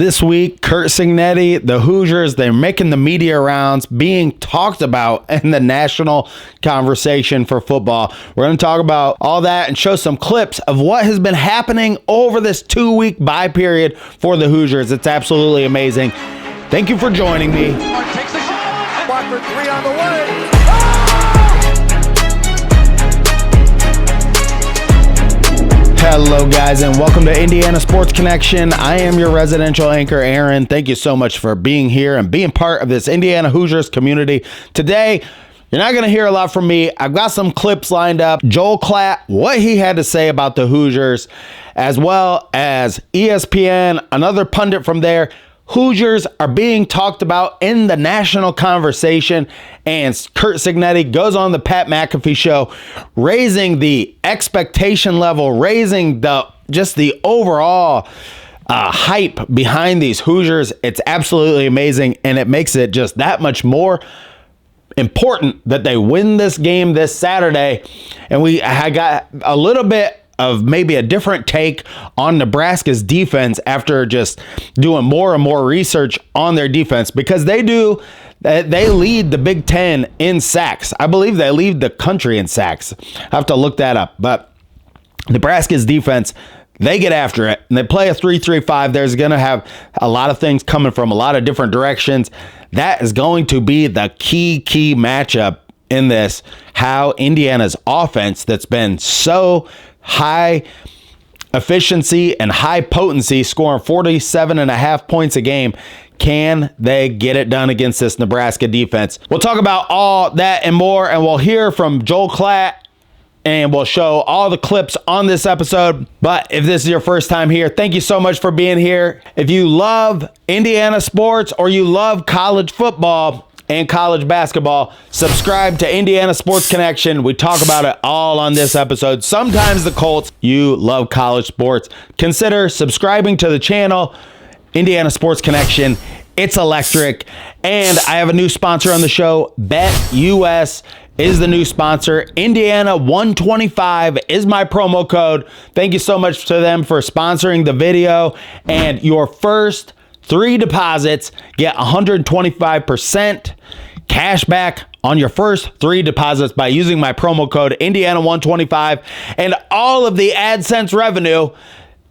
This week, Curt Cignetti, the Hoosiers, they're making the media rounds, being talked about in the national conversation for football. We're going to talk about all that and show some clips of what has been happening over this 2-week bye period for the Hoosiers. It's absolutely amazing. Thank you for joining me. Takes a shot. Walker, 3 on the way. Hello, guys, and welcome to Indiana Sports Connection. I am your residential anchor, Aaron. Thank you so much for being here and being part of this Indiana Hoosiers community. Today, you're not going to hear a lot from me. I've got some clips lined up. Joel Klatt, what he had to say about the Hoosiers, as well as ESPN, another pundit from there. Hoosiers are being talked about in the national conversation, and Curt Cignetti goes on the Pat McAfee show, raising the expectation level, raising the overall hype behind these Hoosiers. It's absolutely amazing, and it makes it just that much more important that they win this game this Saturday. And I got a little bit of maybe a different take on Nebraska's defense after just doing more and more research on their defense, because they lead the Big Ten in sacks. I believe they lead the country in sacks. I have to look that up. But Nebraska's defense, they get after it, and they play a 3-3-5. There's going to have a lot of things coming from a lot of different directions. That is going to be the key matchup in this, how Indiana's offense, that's been so high efficiency and high potency, scoring 47.5 points a game, can they get it done against this Nebraska defense? We'll talk about all that and more, and we'll hear from Joel Klatt, and we'll show all the clips on this episode. But if this is your first time here, thank you so much for being here. If you love Indiana sports or you love college football and college basketball, subscribe to Indiana Sports Connection. We talk about it all on this episode. Sometimes the Colts. You love college sports, consider subscribing to the channel, Indiana Sports Connection. It's electric. And I have a new sponsor on the show. BetUS is the new sponsor. Indiana 125 is my promo code. Thank you so much to them for sponsoring the video. And your first 3 deposits get 125% cash back on your first 3 deposits by using my promo code Indiana125. And all of the AdSense revenue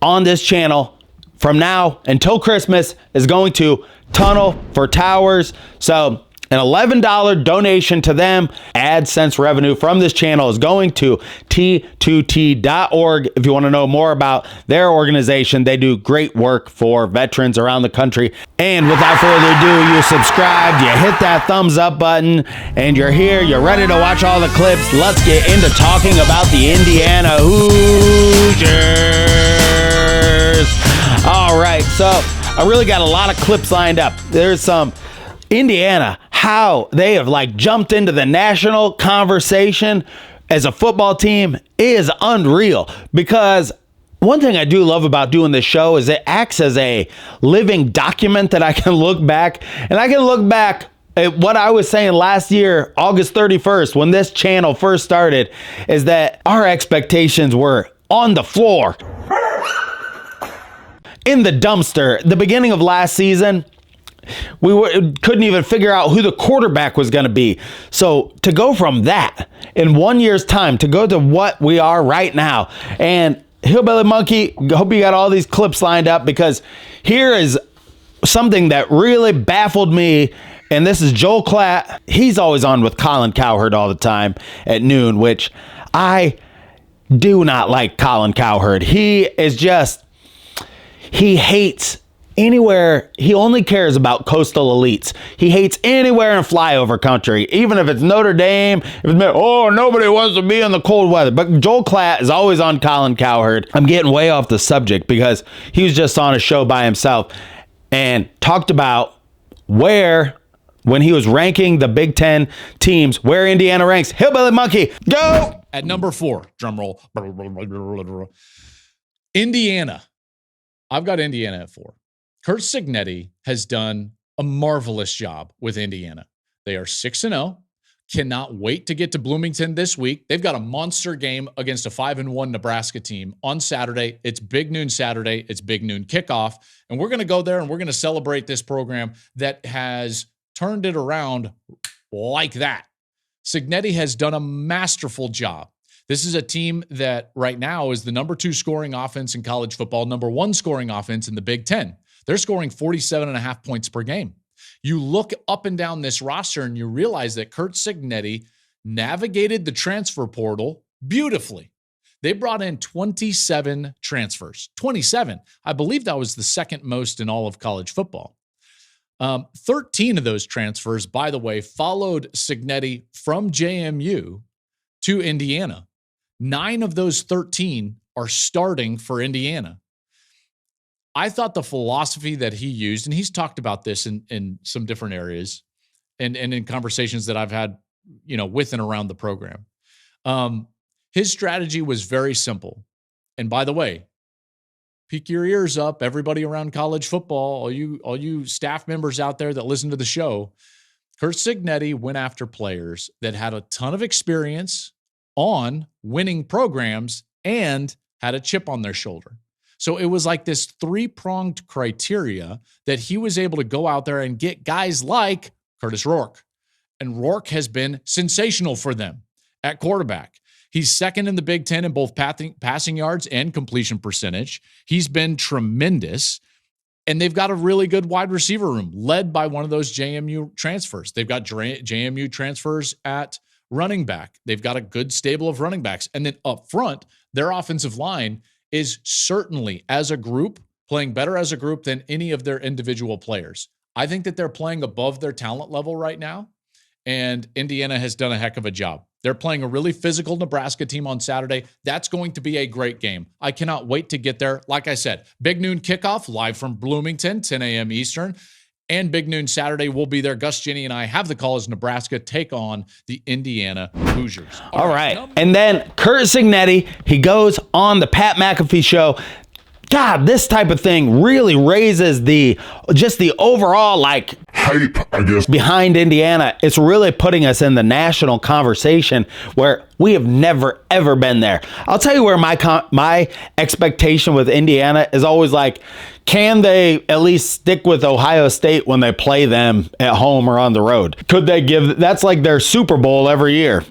on this channel from now until Christmas is going to Tunnel for Towers. So an $11 donation to them. AdSense revenue from this channel is going to T2T.org. If you want to know more about their organization, they do great work for veterans around the country. And without further ado, you subscribed, you hit that thumbs up button, and you're here, you're ready to watch all the clips. Let's get into talking about the Indiana Hoosiers. All right, so I really got a lot of clips lined up. There's some Indiana, how they have jumped into the national conversation as a football team is unreal. Because one thing I do love about doing this show is it acts as a living document that I can look back, and I can look back at what I was saying last year, August 31st, when this channel first started, is that our expectations were on the floor, in the dumpster. The beginning of last season, we couldn't even figure out who the quarterback was going to be. So to go from that in 1 year's time to go to what we are right now, and Hillbilly Monkey, hope you got all these clips lined up, because here is something that really baffled me. And this is Joel Klatt. He's always on with Colin Cowherd all the time at noon, which I do not like. Colin Cowherd, he hates anywhere. He only cares about coastal elites. He hates anywhere in flyover country, even if it's Notre Dame. If it's, nobody wants to be in the cold weather. But Joel Klatt is always on Colin Cowherd. I'm getting way off the subject because he was just on a show by himself and talked about when he was ranking the Big Ten teams, where Indiana ranks. Hillbilly Monkey, go! At number 4, drum roll. Indiana. I've got Indiana at 4. Curt Cignetti has done a marvelous job with Indiana. They are 6-0. Cannot wait to get to Bloomington this week. They've got a monster game against a 5-1 Nebraska team on Saturday. It's big noon Saturday. It's big noon kickoff. And we're going to go there and we're going to celebrate this program that has turned it around like that. Cignetti has done a masterful job. This is a team that right now is the number 2 scoring offense in college football, number 1 scoring offense in the Big Ten. They're scoring 47.5 points per game. You look up and down this roster and you realize that Curt Cignetti navigated the transfer portal beautifully. They brought in 27 transfers. 27. I believe that was the second most in all of college football. 13 of those transfers, by the way, followed Cignetti from JMU to Indiana. 9 of those 13 are starting for Indiana. I thought the philosophy that he used, and he's talked about this in some different areas and in conversations that I've had, with and around the program. His strategy was very simple. And by the way, peek your ears up, everybody around college football, all you staff members out there that listen to the show. Curt Cignetti went after players that had a ton of experience on winning programs and had a chip on their shoulder. So it was like this 3-pronged criteria that he was able to go out there and get guys like Curtis Rourke. And Rourke has been sensational for them at quarterback. He's second in the Big Ten in both passing yards and completion percentage. He's been tremendous. And they've got a really good wide receiver room led by one of those JMU transfers. They've got JMU transfers at running back. They've got a good stable of running backs. And then up front, their offensive line is certainly, as a group, playing better as a group than any of their individual players. I think that they're playing above their talent level right now, and Indiana has done a heck of a job. They're playing a really physical Nebraska team on Saturday. That's going to be a great game. I cannot wait to get there. Like I said, big noon kickoff live from Bloomington, 10 a.m. Eastern. And big noon Saturday, we'll be there. Gus, Jenny, and I have the call as Nebraska take on the Indiana Hoosiers. All right. And then Curt Cignetti, he goes on the Pat McAfee show. God, this type of thing really raises the overall hype, I guess, behind Indiana. It's really putting us in the national conversation where we have never, ever been there. I'll tell you where my expectation with Indiana is always can they at least stick with Ohio State when they play them at home or on the road? Could they that's like their Super Bowl every year?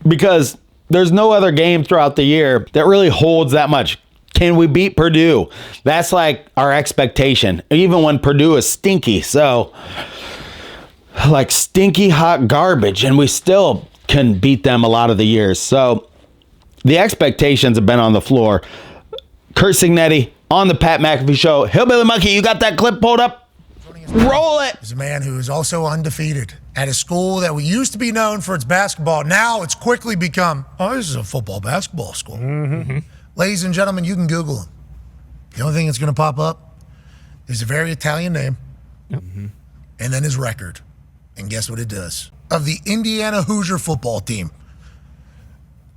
Because there's no other game throughout the year that really holds that much. Can we beat Purdue? That's our expectation, even when Purdue is stinky. So, stinky hot garbage, and we still can beat them a lot of the years. So, the expectations have been on the floor. Curt Cignetti on the Pat McAfee show. Hillbilly Monkey, you got that clip pulled up? Roll it. He's a man who is also undefeated at a school that we used to be known for its basketball. Now it's quickly become, this is a football basketball school. Mm-hmm. Ladies and gentlemen, you can Google him. The only thing that's going to pop up is a very Italian name, and then his record. And guess what it does? Of the Indiana Hoosier football team,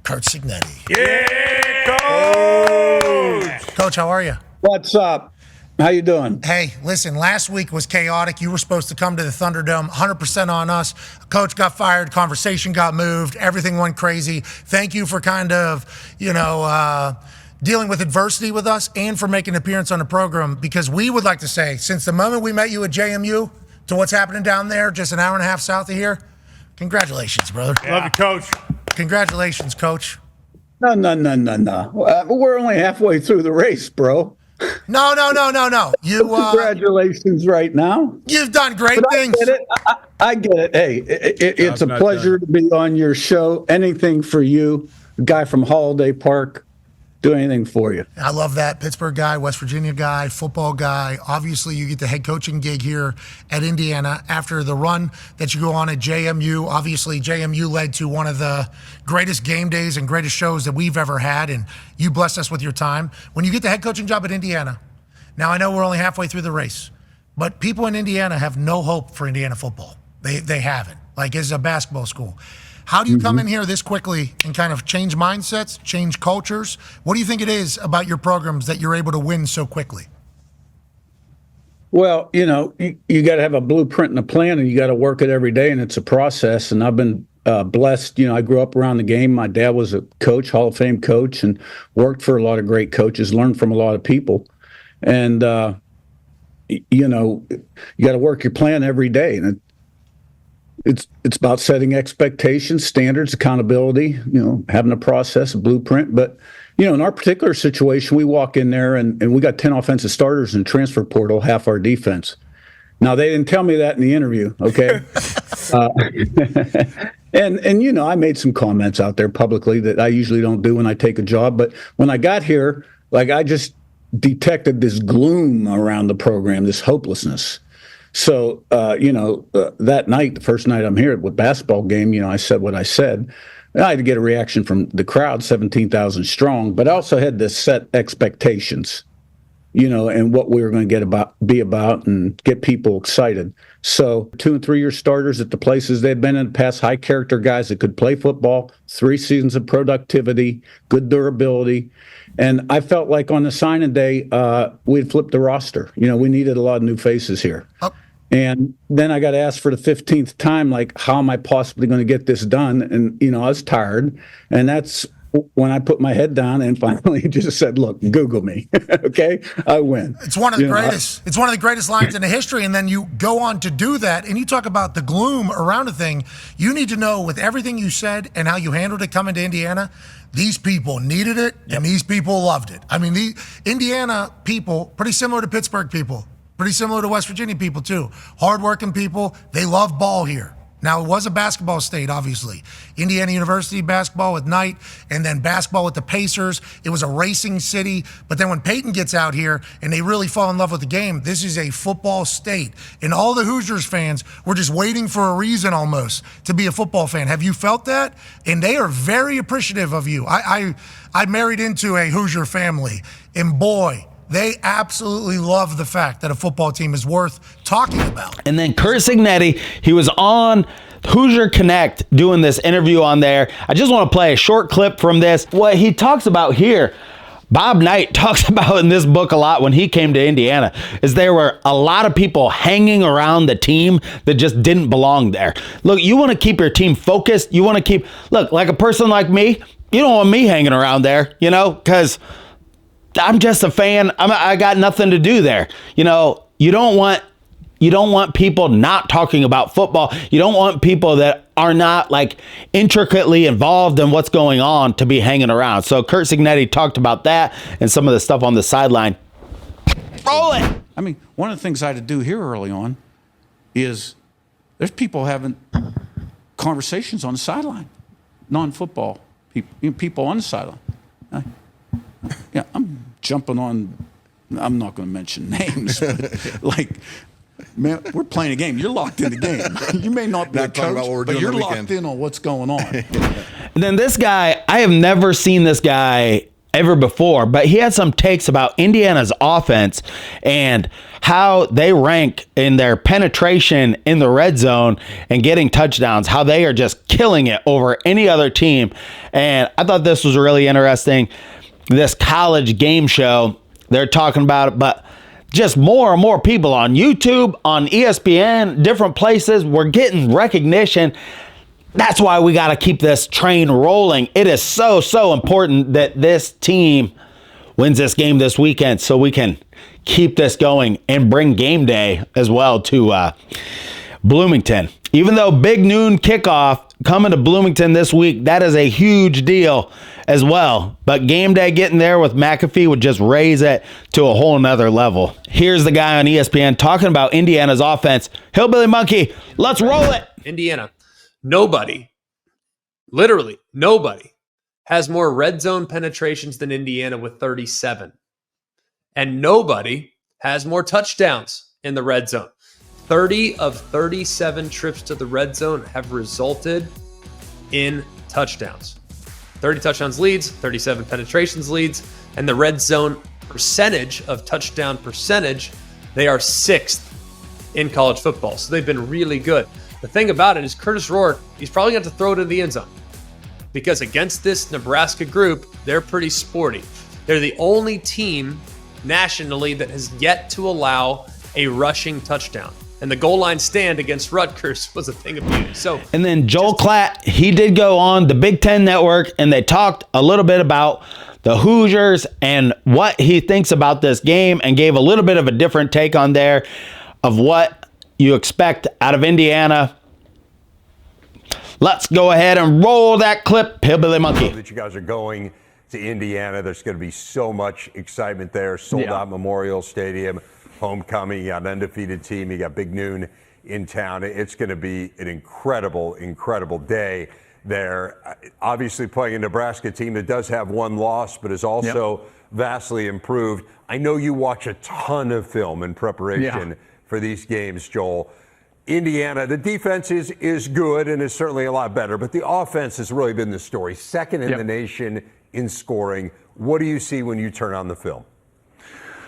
Curt Cignetti. Yeah, Coach! Coach, how are you? What's up? How you doing? Hey, listen, last week was chaotic. You were supposed to come to the Thunderdome, 100% on us. Coach got fired, conversation got moved, everything went crazy. Thank you for kind of, dealing with adversity with us and for making an appearance on the program, because we would like to say, since the moment we met you at JMU to what's happening down there just an hour and a half south of here, congratulations, brother. Yeah. Love you, Coach. Congratulations, Coach. No. We're only halfway through the race, bro. No. You Congratulations right now. You've done great things. I get it. Hey, it's a pleasure to be on your show. Anything for you. A guy from Holiday Park. Do anything for you. I love that. Pittsburgh guy, West Virginia guy, football guy. Obviously, you get the head coaching gig here at Indiana after the run that you go on at JMU. Obviously, JMU led to one of the greatest game days and greatest shows that we've ever had, and you blessed us with your time. When you get the head coaching job at Indiana, now I know we're only halfway through the race, but people in Indiana have no hope for Indiana football. They haven't. It's a basketball school. How do you come in here this quickly and kind of change mindsets, change cultures? What do you think it is about your programs that you're able to win so quickly? Well, you got to have a blueprint and a plan, and you got to work it every day, and it's a process. And I've been blessed. I grew up around the game. My dad was a coach, Hall of Fame coach, and worked for a lot of great coaches, learned from a lot of people. And, you got to work your plan every day. And it's about setting expectations, standards, accountability, having a process, a blueprint. But, in our particular situation, we walk in there and we got 10 offensive starters in transfer portal, half our defense. Now, they didn't tell me that in the interview, okay? And I made some comments out there publicly that I usually don't do when I take a job. But when I got here, I just detected this gloom around the program, this hopelessness. So, that night, the first night I'm here with basketball game, I said what I said. I had to get a reaction from the crowd, 17,000 strong, but I also had to set expectations, and what we were going to be about and get people excited. So 2 and 3 year starters at the places they've been in the past, high character guys that could play football, 3 seasons of productivity, good durability. And I felt like on the signing day, we'd flipped the roster. We needed a lot of new faces here. Oh. And then I got asked for the 15th time, how am I possibly going to get this done? And, I was tired. And that's when I put my head down and finally just said, look, Google me. Okay? I win. It's one of the greatest. It's one of the greatest lines in the history. And then you go on to do that. And you talk about the gloom around a thing. You need to know, with everything you said and how you handled it coming to Indiana, these people needed it and these people loved it. I mean, the Indiana people, pretty similar to Pittsburgh people. Pretty similar to West Virginia people, too. Hardworking people. They love ball here. Now, it was a basketball state, obviously. Indiana University basketball with Knight, and then basketball with the Pacers. It was a racing city. But then when Peyton gets out here and they really fall in love with the game, this is a football state. And all the Hoosiers fans were just waiting for a reason almost to be a football fan. Have you felt that? And they are very appreciative of you. I married into a Hoosier family, and boy, they absolutely love the fact that a football team is worth talking about. And then Curt Cignetti, he was on Hoosier Connect doing this interview on there. I just want to play a short clip from this. What he talks about here, Bob Knight talks about in this book a lot when he came to Indiana, is there were a lot of people hanging around the team that just didn't belong there. Look, you want to keep your team focused. You want to look, like a person like me, you don't want me hanging around there, because I'm just a fan. I got nothing to do there. You don't want people not talking about football. You don't want people that are not intricately involved in what's going on to be hanging around. So Curt Cignetti talked about that and some of the stuff on the sideline. Roll it. I mean, one of the things I had to do here early on is there's people having conversations on the sideline, non-football people on the sideline. Yeah, I'm jumping on. I'm not going to mention names, but man, we're playing a game. You're locked in the game. You may not be a coach, but you're locked in on what's going on. And then this guy, I have never seen this guy ever before, but he had some takes about Indiana's offense and how they rank in their penetration in the red zone and getting touchdowns, how they are just killing it over any other team. And I thought this was really interesting. This college game show, they're talking about it, but just more and more people on YouTube, on ESPN, different places, we're getting recognition. That's why we got to keep this train rolling. It is so important that this team wins this game this weekend so we can keep this going and bring game day as well to Bloomington. Even though big noon kickoff coming to Bloomington this week, that is a huge deal as well. But game day getting there with McAfee would just raise it to a whole nother level. Here's the guy on ESPN talking about Indiana's offense. Hillbilly Monkey, let's roll it. Indiana, literally nobody has more red zone penetrations than Indiana with 37. And nobody has more touchdowns in the red zone. 30 of 37 trips to the red zone have resulted in touchdowns. 30 touchdowns leads, 37 penetrations leads, and the red zone percentage of touchdown percentage, they are 6th in college football. So they've been really good. The thing about it is Curtis Rourke, he's probably going to throw it in the end zone because against this Nebraska group, they're pretty sporty. They're the only team nationally that has yet to allow a rushing touchdown. And the goal line stand against Rutgers was a thing of beauty. So, and then Joel Klatt, he did go on the Big Ten Network, and they talked a little bit about the Hoosiers and what he thinks about this game, and gave a little bit of a different take on there of what you expect out of Indiana. Let's go ahead and roll that clip, Hillbilly Monkey. That you guys are going to Indiana. There's going to be so much excitement there. Sold out Memorial Stadium, homecoming. You got an undefeated team. You got Big Noon in town. It's going to be an incredible, incredible day there. Obviously playing a Nebraska team that does have one loss, but is also vastly improved. I know you watch a ton of film in preparation for these games, Joel. Indiana, the defense is good and is certainly a lot better, but the offense has really been the story. Second in the nation in scoring. What do you see when you turn on the film?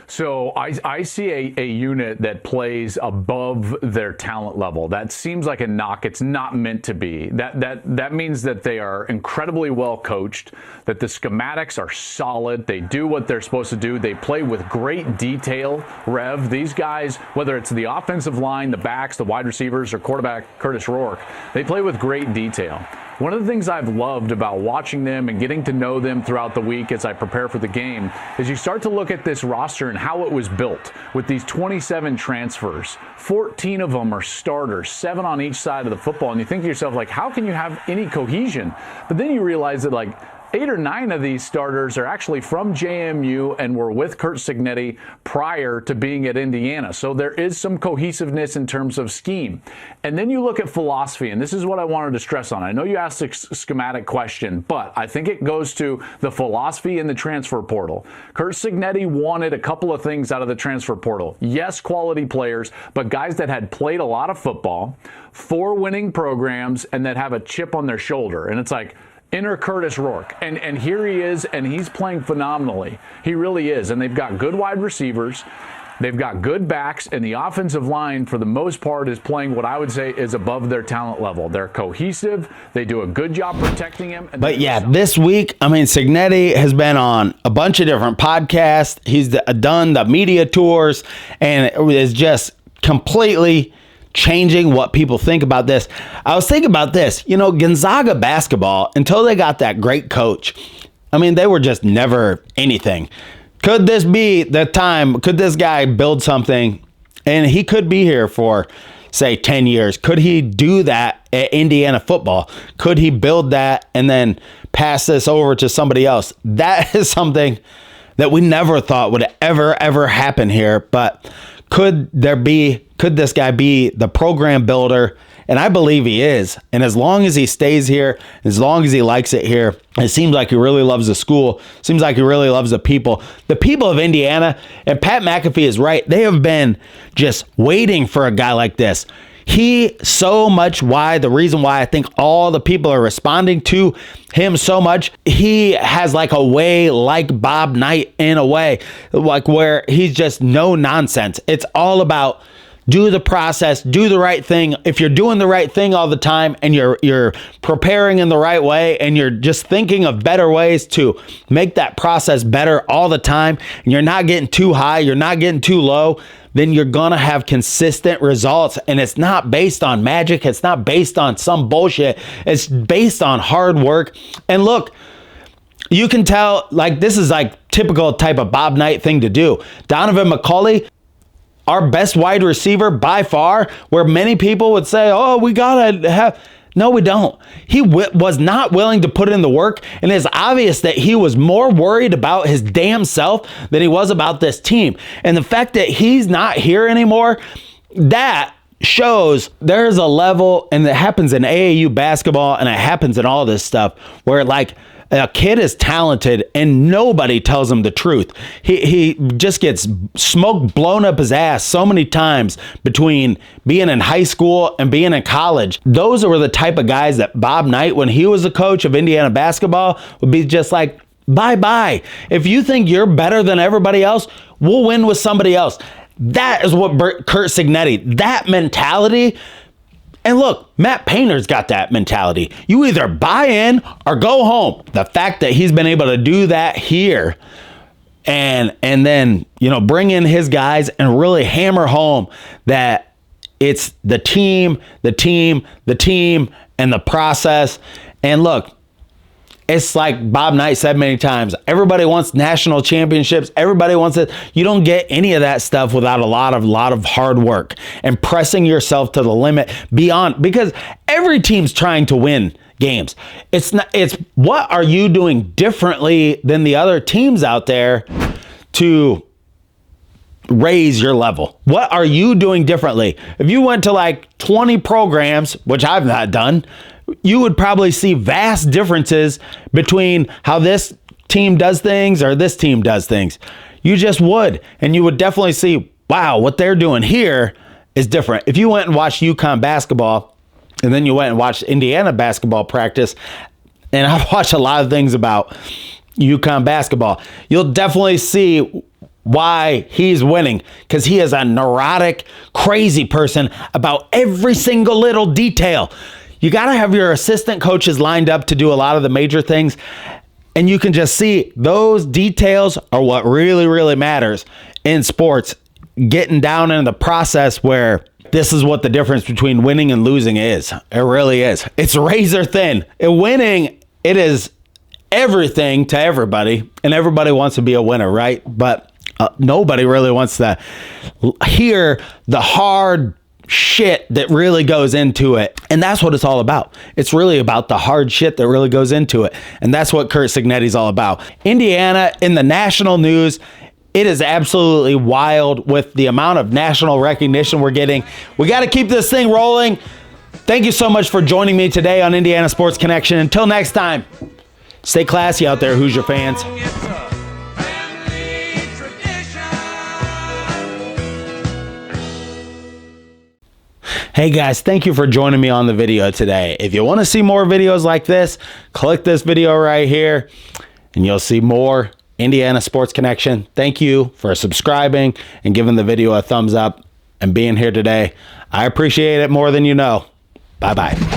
So I see a unit that plays above their talent level. That seems like a knock. It's not meant to be. That means that they are incredibly well coached, that the schematics are solid. They do what they're supposed to do. They play with great detail, Rev. These guys, whether it's the offensive line, the backs, the wide receivers, or quarterback Curtis Rourke, they play with great detail. One of the things I've loved about watching them and getting to know them throughout the week as I prepare for the game is you start to look at this roster and how it was built with these 27 transfers. 14 of them are starters, 7 on each side of the football. And you think to yourself, like, how can you have any cohesion? But then you realize that, like, 8 or 9 of these starters are actually from JMU and were with Curt Cignetti prior to being at Indiana. So there is some cohesiveness in terms of scheme. And then you look at philosophy, and this is what I wanted to stress on. I know you asked a schematic question, but I think it goes to the philosophy in the transfer portal. Curt Cignetti wanted a couple of things out of the transfer portal. Yes, quality players, but guys that had played a lot of football, 4 winning programs, and that have a chip on their shoulder. And it's like, enter Curtis Rourke, and here he is, and he's playing phenomenally. He really is, and they've got good wide receivers. They've got good backs, and the offensive line, for the most part, is playing what I would say is above their talent level. They're cohesive. They do a good job protecting him. But yeah, this week, I mean, Cignetti has been on a bunch of different podcasts. He's done the media tours, and it is just completely changing what people think about this. I was thinking about this, Gonzaga basketball, until they got that great coach, I mean, they were just never anything. Could this be the time? Could this guy build something? And he could be here for, say, 10 years. Could he do that at Indiana football? Could he build that and then pass this over to somebody else? That is something that we never thought would ever happen here. But could this guy be the program builder? And I believe he is. And as long as he stays here, as long as he likes it here, it seems like he really loves the school. Seems like he really loves the people. The people of Indiana, and Pat McAfee is right, they have been just waiting for a guy like this. The reason why I think all the people are responding to him so much, he has like a way like Bob Knight in a way, like where he's just no nonsense. It's all about do the process, do the right thing. If you're doing the right thing all the time and you're preparing in the right way and you're just thinking of better ways to make that process better all the time, and you're not getting too high, you're not getting too low, then you're going to have consistent results. And it's not based on magic. It's not based on some bullshit. It's based on hard work. And look, you can tell, like, this is like typical type of Bob Knight thing to do. Donovan McCulley, our best wide receiver by far, where many people would say, oh, we got to have... No, we don't. He was not willing to put in the work, and it's obvious that he was more worried about his damn self than he was about this team. And the fact that he's not here anymore, that shows there's a level, and it happens in AAU basketball, and it happens in all this stuff, where like a kid is talented and nobody tells him the truth. He just gets smoke blown up his ass so many times between being in high school and being in college. Those were the type of guys that Bob Knight, when he was the coach of Indiana basketball, would be just like, bye-bye. If you think you're better than everybody else, we'll win with somebody else. That is what Curt Cignetti, that mentality. And look, Matt Painter's got that mentality. You either buy in or go home. The fact that he's been able to do that here and then, bring in his guys and really hammer home that It's the team, and the process. And look, it's like Bob Knight said many times, everybody wants national championships. Everybody wants it. You don't get any of that stuff without a lot of hard work and pressing yourself to the limit beyond, because every team's trying to win games. It's what are you doing differently than the other teams out there to raise your level? What are you doing differently? If you went to like 20 programs, which I've not done, you would probably see vast differences between how this team does things or this team does things. You just would. And you would definitely see, wow, what they're doing here is different. If you went and watched UConn basketball and then you went and watched Indiana basketball practice, and I've watched a lot of things about UConn basketball, you'll definitely see why he's winning, because he is a neurotic, crazy person about every single little detail. You got to have your assistant coaches lined up to do a lot of the major things. And you can just see those details are what really, really matters in sports. Getting down in the process where this is what the difference between winning and losing is. It really is. It's razor thin. Winning, it is everything to everybody. And everybody wants to be a winner, right? But nobody really wants to hear the hard shit that really goes into it. And that's what it's all about. It's really about the hard shit that really goes into it. And that's what Curt Cignetti's all about. Indiana in the national news, it is absolutely wild with the amount of national recognition we're getting. We got to keep this thing rolling. Thank you so much for joining me today on Indiana Sports Connection. Until next time, stay classy out there, Hoosier fans. Hey guys, thank you for joining me on the video today. If you want to see more videos like this, click this video right here and you'll see more Indiana Sports Connection. Thank you for subscribing and giving the video a thumbs up and being here today. I appreciate it more than you know. Bye-bye.